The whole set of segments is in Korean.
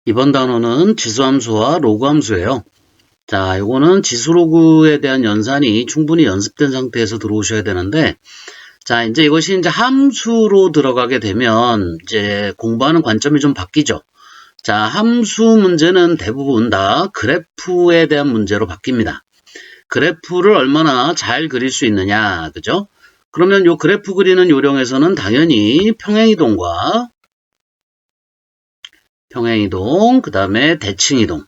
이번 단어는 지수함수와 로그함수예요. 자, 이거는 지수로그에 대한 연산이 충분히 연습된 상태에서 들어오셔야 되는데, 자, 이제 이것이 이제 함수로 들어가게 되면 이제 공부하는 관점이 좀 바뀌죠. 자, 함수 문제는 대부분 다 그래프에 대한 문제로 바뀝니다. 그래프를 얼마나 잘 그릴 수 있느냐, 그죠? 그러면 요 그래프 그리는 요령에서는 당연히 평행이동과 평행이동, 그 다음에 대칭이동,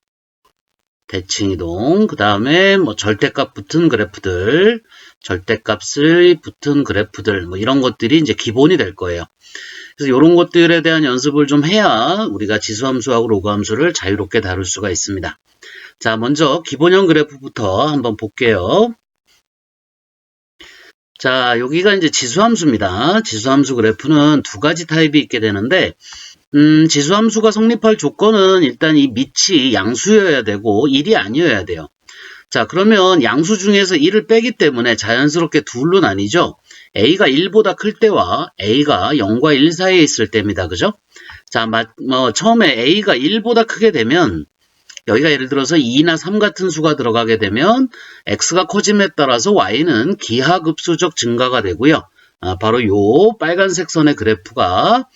그 다음에 뭐 절대값 붙은 그래프들, 절대값을 붙은 그래프들, 뭐 이런 것들이 이제 기본이 될 거예요. 그래서 이런 것들에 대한 연습을 좀 해야 우리가 지수함수하고 로그함수를 자유롭게 다룰 수가 있습니다. 자, 먼저 기본형 그래프부터 한번 볼게요. 자, 여기가 이제 지수함수입니다. 지수함수 그래프는 두 가지 타입이 있게 되는데, 지수함수가 성립할 조건은 일단 이 밑이 양수여야 되고 1이 아니어야 돼요. 자, 그러면 양수 중에서 1을 빼기 때문에 자연스럽게 둘로 나뉘죠. a가 1보다 클 때와 a가 0과 1 사이에 있을 때입니다. 그죠? 자, 처음에 a가 1보다 크게 되면 여기가 예를 들어서 2나 3 같은 수가 들어가게 되면 x가 커짐에 따라서 y는 기하급수적 증가가 되고요. 바로 요 빨간색 선의 그래프가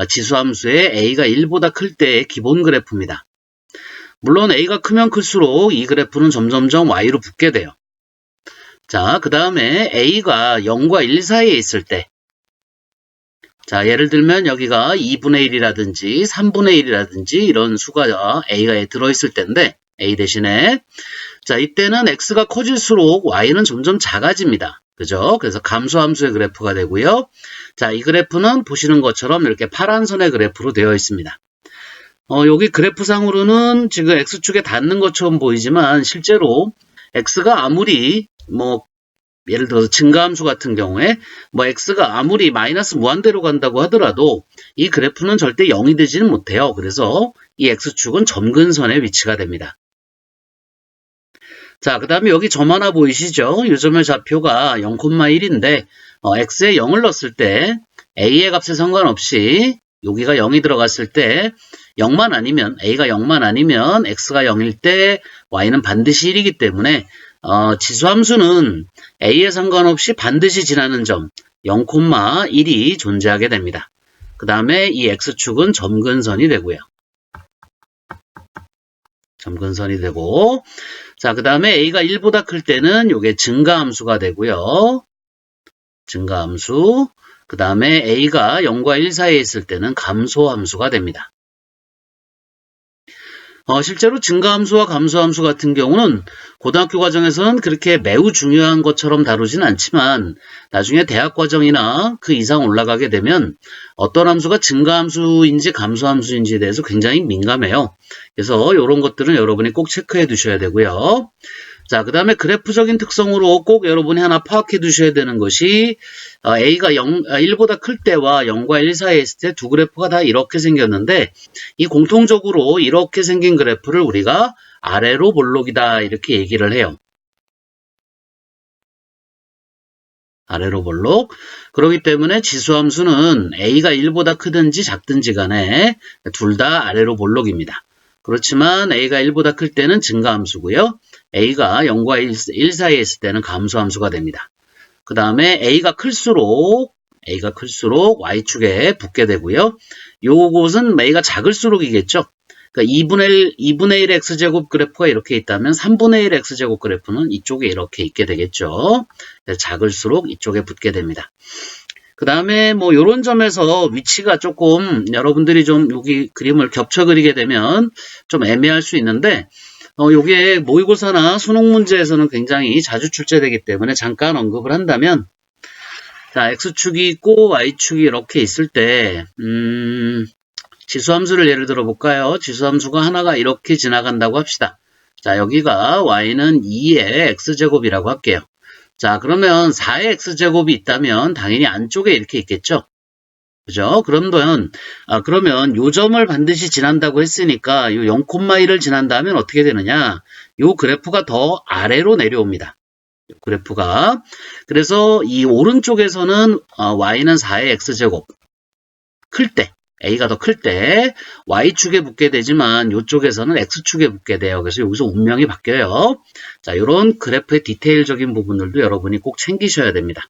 지수함수의 a가 1보다 클 때의 기본 그래프입니다. 물론 a가 크면 클수록 이 그래프는 점점점 y로 붙게 돼요. 자, 그 다음에 a가 0과 1 사이에 있을 때, 자, 예를 들면 여기가 2분의 1이라든지 3분의 1이라든지 이런 수가 a가 들어있을 때인데, a 대신에, 자, 이때는 x가 커질수록 y는 점점 작아집니다. 그죠? 그래서 감소함수의 그래프가 되고요. 자, 이 그래프는 보시는 것처럼 이렇게 파란 선의 그래프로 되어 있습니다. 여기 그래프상으로는 지금 x축에 닿는 것처럼 보이지만 실제로 x가 아무리 예를 들어서 증가함수 같은 경우에 x가 아무리 마이너스 무한대로 간다고 하더라도 이 그래프는 절대 0이 되지는 못해요. 그래서 이 x축은 점근선의 위치가 됩니다. 자, 그 다음에 여기 점 하나 보이시죠? 이 점의 좌표가 0,1인데 x에 0을 넣었을 때 a의 값에 상관없이 여기가 0이 들어갔을 때 0만 아니면 a가 0만 아니면 x가 0일 때 y는 반드시 1이기 때문에 지수함수는 a에 상관없이 반드시 지나는 점 0,1이 존재하게 됩니다. 그 다음에 이 x축은 점근선이 되고요. 점근선이 되고, 자, 그 다음에 a가 1보다 클 때는 이게 증가함수가 되고요. 증가함수. 그 다음에 a가 0과 1 사이에 있을 때는 감소함수가 됩니다. 실제로 증가함수와 감소함수 같은 경우는 고등학교 과정에서는 그렇게 매우 중요한 것처럼 다루진 않지만 나중에 대학 과정이나 그 이상 올라가게 되면 어떤 함수가 증가함수인지 감소함수인지에 대해서 굉장히 민감해요. 그래서 이런 것들은 여러분이 꼭 체크해 두셔야 되고요. 자, 그 다음에 그래프적인 특성으로 꼭 여러분이 하나 파악해 두셔야 되는 것이 a가 1보다 클 때와 0과 1 사이에 있을 때 두 그래프가 다 이렇게 생겼는데 이 공통적으로 이렇게 생긴 그래프를 우리가 아래로 볼록이다 이렇게 얘기를 해요. 아래로 볼록. 그렇기 때문에 지수함수는 a가 1보다 크든지 작든지 간에 둘 다 아래로 볼록입니다. 그렇지만 a가 1보다 클 때는 증가함수고요. a가 0과 1 사이에 있을 때는 감소함수가 됩니다. 그 다음에 a가 클수록 y축에 붙게 되고요. 요것은 a가 작을수록이겠죠. 그러니까 2분의 1 x제곱 그래프가 이렇게 있다면 3분의 1 x제곱 그래프는 이쪽에 이렇게 있게 되겠죠. 작을수록 이쪽에 붙게 됩니다. 그 다음에 요런 점에서 위치가 조금 여러분들이 좀 여기 그림을 겹쳐 그리게 되면 좀 애매할 수 있는데 요게 모의고사나 수능 문제에서는 굉장히 자주 출제되기 때문에 잠깐 언급을 한다면 자, x축이 있고 y축이 이렇게 있을 때 지수함수를 예를 들어 볼까요? 지수함수가 하나가 이렇게 지나간다고 합시다. 자, 여기가 y는 2의 x제곱이라고 할게요. 자, 그러면 4의 x제곱이 있다면 당연히 안쪽에 이렇게 있겠죠? 그죠? 그러면 요 점을 반드시 지난다고 했으니까 요 0,1을 지난다면 어떻게 되느냐? 요 그래프가 더 아래로 내려옵니다. 그래프가. 그래서 이 오른쪽에서는 y는 4의 x제곱 클 때, A가 더 클 때 Y축에 붙게 되지만 이쪽에서는 X축에 붙게 돼요. 그래서 여기서 운명이 바뀌어요. 자, 이런 그래프의 디테일적인 부분들도 여러분이 꼭 챙기셔야 됩니다.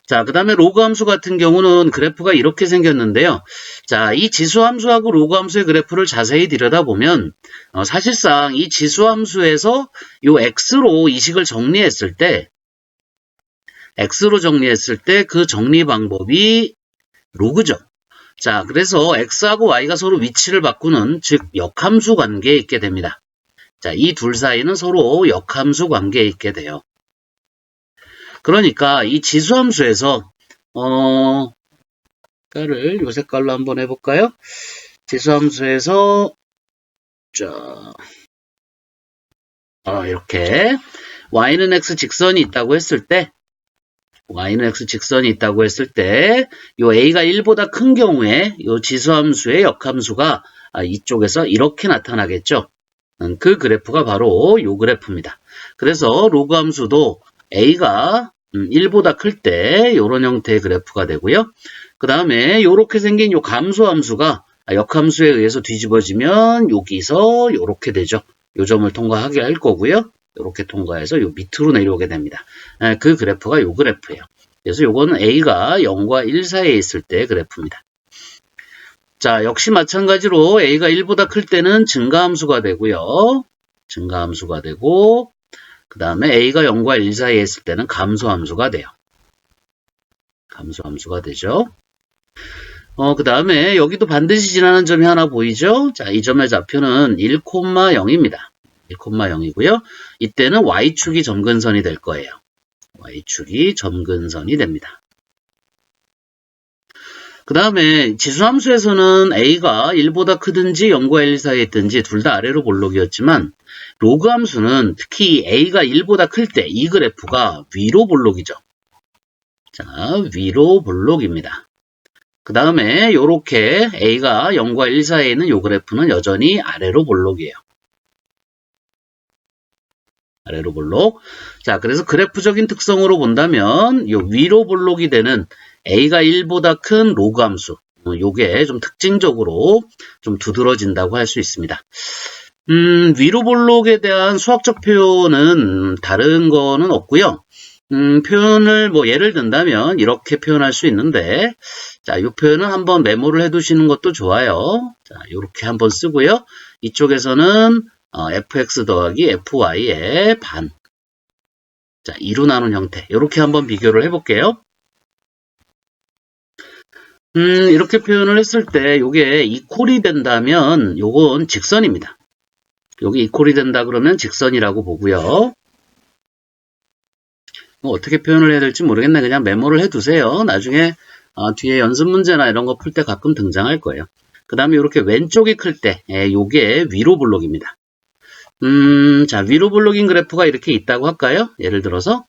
자, 그 다음에 로그 함수 같은 경우는 그래프가 이렇게 생겼는데요. 자, 이 지수 함수하고 로그 함수의 그래프를 자세히 들여다보면 사실상 이 지수 함수에서 요 X로 이식을 정리했을 때 그 정리 방법이 로그죠. 자, 그래서 X하고 Y가 서로 위치를 바꾸는, 즉 역함수 관계에 있게 됩니다. 자, 이 둘 사이는 서로 역함수 관계에 있게 돼요. 그러니까 이 지수함수에서 색깔을 요 색깔로 한번 해볼까요? 지수함수에서 자, 이렇게 y는 x 직선이 있다고 했을 때 요 a가 1보다 큰 경우에 요 지수함수의 역함수가 이쪽에서 이렇게 나타나겠죠. 그 그래프가 바로 요 그래프입니다. 그래서 로그 함수도 a가 1보다 클 때 이런 형태의 그래프가 되고요. 그 다음에 이렇게 생긴 요 감소함수가 역함수에 의해서 뒤집어지면 여기서 이렇게 되죠. 요 점을 통과하게 할 거고요. 이렇게 통과해서 요 밑으로 내려오게 됩니다. 그 그래프가 요 그래프예요. 그래서 요거는 a가 0과 1 사이에 있을 때의 그래프입니다. 자, 역시 마찬가지로 a가 1보다 클 때는 증가함수가 되고요. 증가함수가 되고 그 다음에 a가 0과 1 사이에 있을 때는 감소함수가 돼요. 감소함수가 되죠. 그 다음에 여기도 반드시 지나는 점이 하나 보이죠? 자, 이 점의 좌표는 1,0입니다. 1,0이고요. 이때는 y축이 점근선이 될 거예요. y축이 점근선이 됩니다. 그 다음에 지수함수에서는 a가 1보다 크든지 0과 1 사이에 있든지 둘 다 아래로 볼록이었지만 로그 함수는 특히 a가 1보다 클 때 이 그래프가 위로 볼록이죠. 자, 위로 볼록입니다. 그 다음에 이렇게 a가 0과 1 사이에 있는 이 그래프는 여전히 아래로 볼록이에요. 아래로 볼록. 자, 그래서 그래프적인 특성으로 본다면 이 위로 볼록이 되는 a가 1보다 큰 로그 함수, 요게 좀 특징적으로 좀 두드러진다고 할 수 있습니다. 위로 볼록에 대한 수학적 표현은 다른 거는 없고요. 표현을 예를 든다면 이렇게 표현할 수 있는데, 자, 이 표현은 한번 메모를 해 두시는 것도 좋아요. 자, 이렇게 한번 쓰고요. 이쪽에서는 fx 더하기 fy의 반. 자, 2로 나눈 형태. 이렇게 한번 비교를 해볼게요. 이렇게 표현을 했을 때 요게 이퀄이 된다면 요건 직선입니다. 여기 이퀄이 된다 그러면 직선이라고 보고요. 어떻게 표현을 해야 될지 모르겠네. 그냥 메모를 해두세요. 나중에 뒤에 연습 문제나 이런 거 풀 때 가끔 등장할 거예요. 그 다음에 이렇게 왼쪽이 클 때 요게 위로 볼록입니다. 자, 위로 볼록인 그래프가 이렇게 있다고 할까요? 예를 들어서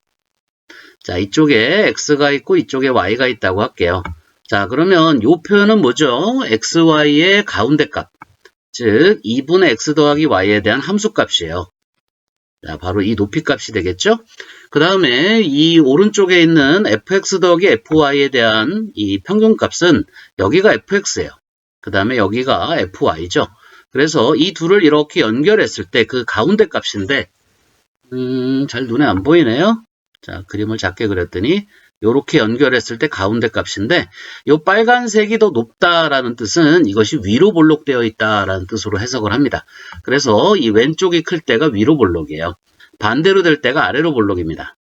자, 이쪽에 x가 있고 이쪽에 y가 있다고 할게요. 자, 그러면 요 표현은 뭐죠? xy의 가운데 값, 즉 2분의 x 더하기 y에 대한 함수값이에요. 자, 바로 이 높이 값이 되겠죠? 그 다음에 이 오른쪽에 있는 fx 더하기 fy에 대한 이 평균값은 여기가 fx예요. 그 다음에 여기가 fy죠. 그래서 이 둘을 이렇게 연결했을 때 그 가운데 값인데 잘 눈에 안 보이네요. 자, 그림을 작게 그렸더니 이렇게 연결했을 때 가운데 값인데 이 빨간색이 더 높다라는 뜻은 이것이 위로 볼록되어 있다라는 뜻으로 해석을 합니다. 그래서 이 왼쪽이 클 때가 위로 볼록이에요. 반대로 될 때가 아래로 볼록입니다.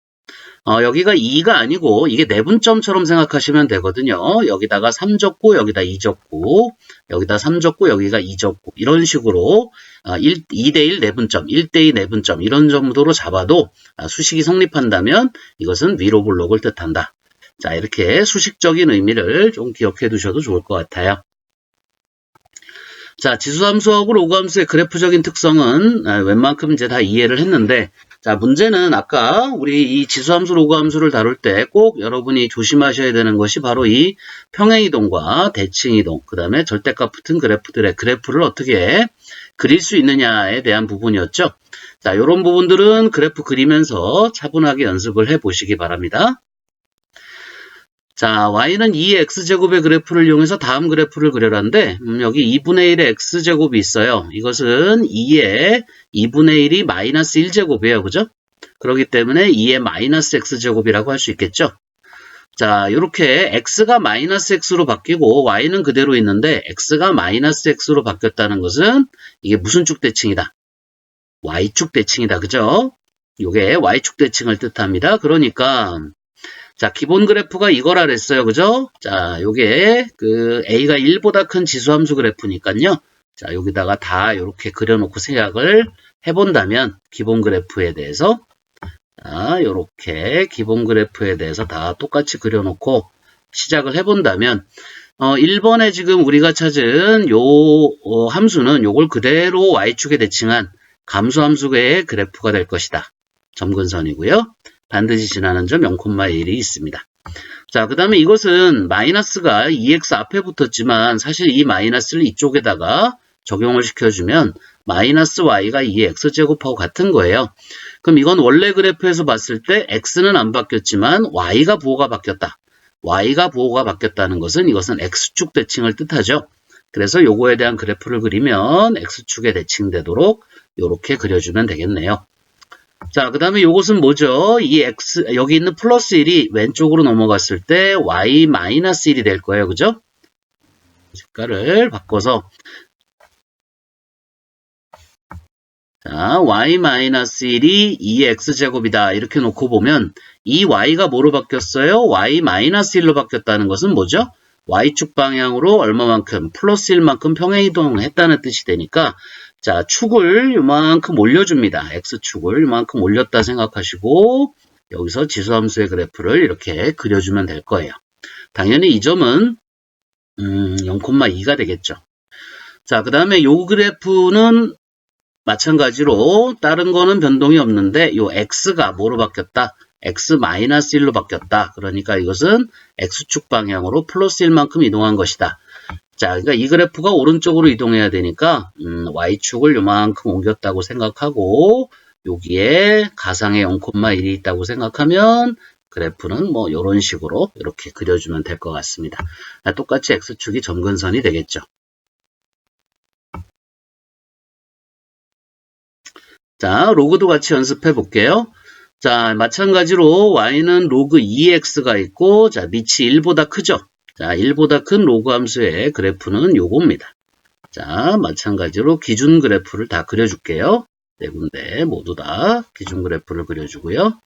여기가 2가 아니고 이게 내분점처럼 생각하시면 되거든요. 여기다가 3 적고 여기다 2 적고 여기다 3 적고 여기가 2 적고 이런 식으로 2대1 내분점, 1대2 내분점 이런 정도로 잡아도 수식이 성립한다면 이것은 위로 볼록을 뜻한다. 자, 이렇게 수식적인 의미를 좀 기억해 두셔도 좋을 것 같아요. 자, 지수함수하고 로그함수의 그래프적인 특성은 웬만큼 이제 다 이해를 했는데, 자, 문제는 아까 우리 이 지수함수, 로그함수를 다룰 때 꼭 여러분이 조심하셔야 되는 것이 바로 이 평행이동과 대칭이동, 그 다음에 절대값 붙은 그래프들의 그래프를 어떻게 그릴 수 있느냐에 대한 부분이었죠. 자, 이런 부분들은 그래프 그리면서 차분하게 연습을 해 보시기 바랍니다. 자, y는 2의 x제곱의 그래프를 이용해서 다음 그래프를 그려라는데 여기 2분의 1의 x제곱이 있어요. 이것은 2의 2분의 1이 마이너스 1제곱이에요. 그죠? 그렇기 때문에 2의 마이너스 x제곱이라고 할 수 있겠죠? 자, 이렇게 x가 마이너스 x로 바뀌고 y는 그대로 있는데 x가 마이너스 x로 바뀌었다는 것은 이게 무슨 쭉 대칭이다? y축 대칭이다. 그죠? 이게 y축 대칭을 뜻합니다. 그러니까 자, 기본 그래프가 이거라 그랬어요. 그죠? 자, 요게 그 a가 1보다 큰 지수함수 그래프니까요. 자, 여기다가 다 이렇게 그려놓고 생각을 해본다면 기본 그래프에 대해서 자, 요렇게 기본 그래프에 대해서 다 똑같이 그려놓고 시작을 해본다면 1번에 지금 우리가 찾은 요 함수는 요걸 그대로 y축에 대칭한 감소함수의 그래프가 될 것이다. 점근선이고요. 반드시 지나는 점 0,1이 있습니다. 자, 그 다음에 이것은 마이너스가 2x 앞에 붙었지만 사실 이 마이너스를 이쪽에다가 적용을 시켜주면 마이너스 y가 2의 x제곱하고 같은 거예요. 그럼 이건 원래 그래프에서 봤을 때 x는 안 바뀌었지만 y가 부호가 바뀌었다. y가 부호가 바뀌었다는 것은 이것은 x축 대칭을 뜻하죠. 그래서 요거에 대한 그래프를 그리면 x축에 대칭되도록 이렇게 그려주면 되겠네요. 자, 그 다음에 요것은 뭐죠? 이 x, 여기 있는 플러스 1이 왼쪽으로 넘어갔을 때 y 마이너스 1이 될 거예요. 그죠? 색깔을 바꿔서 자, y-1이 2의 x제곱이다. 이렇게 놓고 보면 이 y가 뭐로 바뀌었어요? y-1로 바뀌었다는 것은 뭐죠? y축 방향으로 얼마만큼? 플러스 1만큼 평행이동했다는 뜻이 되니까 자, 축을 이만큼 올려줍니다. x축을 이만큼 올렸다 생각하시고 여기서 지수함수의 그래프를 이렇게 그려주면 될 거예요. 당연히 이 점은 0,2가 되겠죠. 자, 그 다음에 요 그래프는 마찬가지로 다른 거는 변동이 없는데 요 x가 뭐로 바뀌었다? x-1로 바뀌었다. 그러니까 이것은 x축 방향으로 플러스 1만큼 이동한 것이다. 자, 그러니까 이 그래프가 오른쪽으로 이동해야 되니까 y축을 요만큼 옮겼다고 생각하고 여기에 가상의 0,1이 있다고 생각하면 그래프는 뭐 이런 식으로 이렇게 그려주면 될 것 같습니다. 똑같이 x축이 점근선이 되겠죠. 자, 로그도 같이 연습해 볼게요. 자, 마찬가지로 y는 로그 2x가 있고 자, 밑이 1보다 크죠. 자, 1보다 큰 로그 함수의 그래프는 요겁니다. 자, 마찬가지로 기준 그래프를 다 그려줄게요. 네 군데 모두 다 기준 그래프를 그려주고요.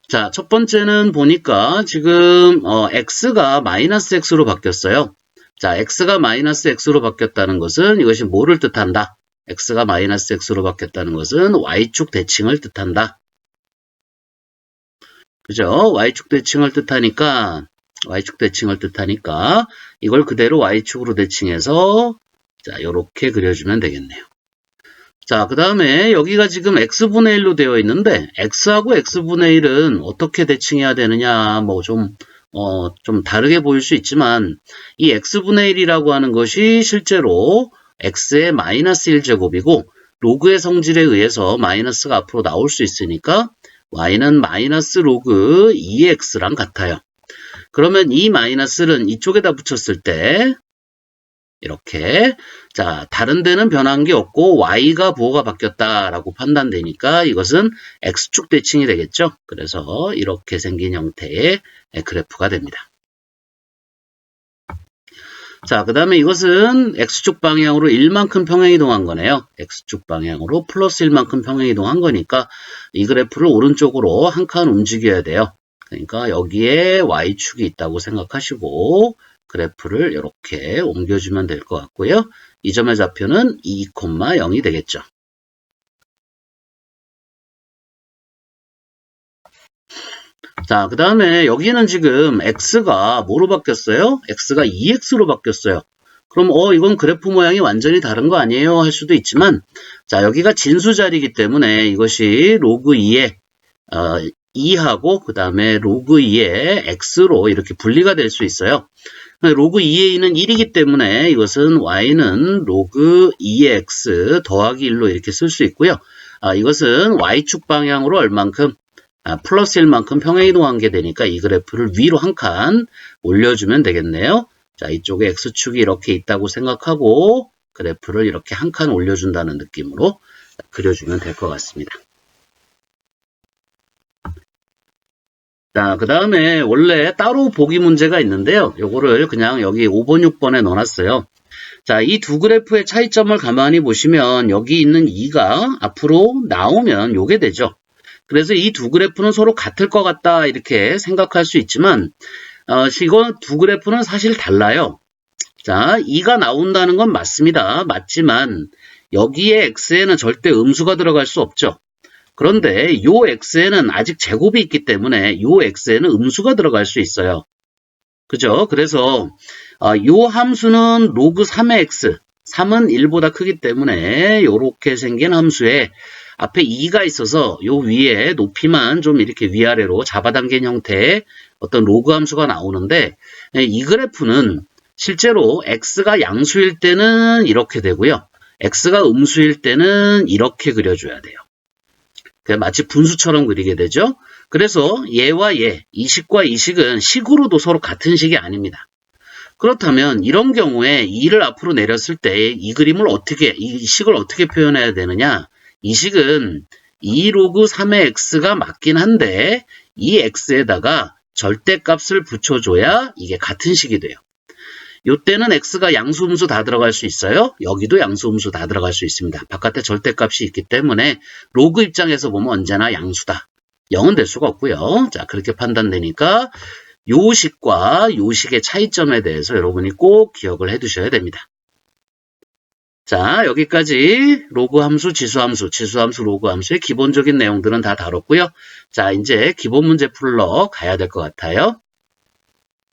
자, 첫 번째는 보니까 지금 x가 마이너스 x로 바뀌었어요. 자, x가 마이너스 x로 바뀌었다는 것은 이것이 뭐를 뜻한다? x가 마이너스 x로 바뀌었다는 것은 y축 대칭을 뜻한다. 그죠? y축 대칭을 뜻하니까 이걸 그대로 y축으로 대칭해서 자, 요렇게 그려주면 되겠네요. 자, 그 다음에 여기가 지금 x분의 1로 되어 있는데 x하고 x분의 1은 어떻게 대칭해야 되느냐 뭐 좀 다르게 보일 수 있지만 이 x분의 1이라고 하는 것이 실제로 x의 마이너스 1제곱이고 로그의 성질에 의해서 마이너스가 앞으로 나올 수 있으니까 y는 마이너스 로그 2x랑 같아요. 그러면 이 마이너스는 이쪽에다 붙였을 때 이렇게 자, 다른 데는 변한 게 없고 y가 부호가 바뀌었다라고 판단되니까 이것은 x축 대칭이 되겠죠. 그래서 이렇게 생긴 형태의 그래프가 됩니다. 자, 그 다음에 이것은 x축 방향으로 1만큼 평행이동한 거네요. x축 방향으로 플러스 1만큼 평행이동한 거니까 이 그래프를 오른쪽으로 한 칸 움직여야 돼요. 그러니까 여기에 y축이 있다고 생각하시고 그래프를 이렇게 옮겨주면 될 것 같고요. 이 점의 좌표는 2,0이 되겠죠. 자, 그 다음에 여기는 지금 x가 뭐로 바뀌었어요? x가 2x로 바뀌었어요. 그럼 이건 그래프 모양이 완전히 다른 거 아니에요? 할 수도 있지만 자, 여기가 진수 자리이기 때문에 이것이 로그 2의 2하고 그 다음에 로그 2의 x로 이렇게 분리가 될 수 있어요. 로그 2의 2는 1이기 때문에 이것은 y는 로그 2의 x 더하기 1로 이렇게 쓸 수 있고요. 이것은 y축 방향으로 얼만큼? 플러스 1만큼 평행이동한 게 되니까 이 그래프를 위로 한 칸 올려주면 되겠네요. 자, 이쪽에 X축이 이렇게 있다고 생각하고 그래프를 이렇게 한 칸 올려준다는 느낌으로 그려주면 될 것 같습니다. 자, 그 다음에 원래 따로 보기 문제가 있는데요. 요거를 그냥 여기 5번, 6번에 넣어놨어요. 자, 이 두 그래프의 차이점을 가만히 보시면 여기 있는 2가 앞으로 나오면 요게 되죠. 그래서 이 두 그래프는 서로 같을 것 같다 이렇게 생각할 수 있지만 이거 두 그래프는 사실 달라요. 자, 2가 나온다는 건 맞습니다. 맞지만 여기에 x에는 절대 음수가 들어갈 수 없죠. 그런데 요 x에는 아직 제곱이 있기 때문에 요 x에는 음수가 들어갈 수 있어요. 그죠? 그래서 요 함수는 로그 3의 x, 3은 1보다 크기 때문에 이렇게 생긴 함수에 앞에 2가 있어서 요 위에 높이만 좀 이렇게 위아래로 잡아당긴 형태의 어떤 로그 함수가 나오는데 이 그래프는 실제로 x가 양수일 때는 이렇게 되고요. x가 음수일 때는 이렇게 그려줘야 돼요. 마치 분수처럼 그리게 되죠. 그래서 얘와 얘, 이 식과 이 식은 식으로도 서로 같은 식이 아닙니다. 그렇다면 이런 경우에 2를 앞으로 내렸을 때 이 그림을 이 식을 어떻게 표현해야 되느냐? 이 식은 2 로그 3의 x가 맞긴 한데 이 x에다가 절대값을 붙여줘야 이게 같은 식이 돼요. 요때는 x가 양수, 음수 다 들어갈 수 있어요. 여기도 양수, 음수 다 들어갈 수 있습니다. 바깥에 절대값이 있기 때문에 로그 입장에서 보면 언제나 양수다. 0은 될 수가 없고요. 자, 그렇게 판단되니까 요 식과 요 식의 차이점에 대해서 여러분이 꼭 기억을 해 두셔야 됩니다. 자, 여기까지 로그 함수, 지수 함수, 로그 함수의 기본적인 내용들은 다 다뤘고요. 자, 이제 기본 문제 풀러 가야 될 것 같아요.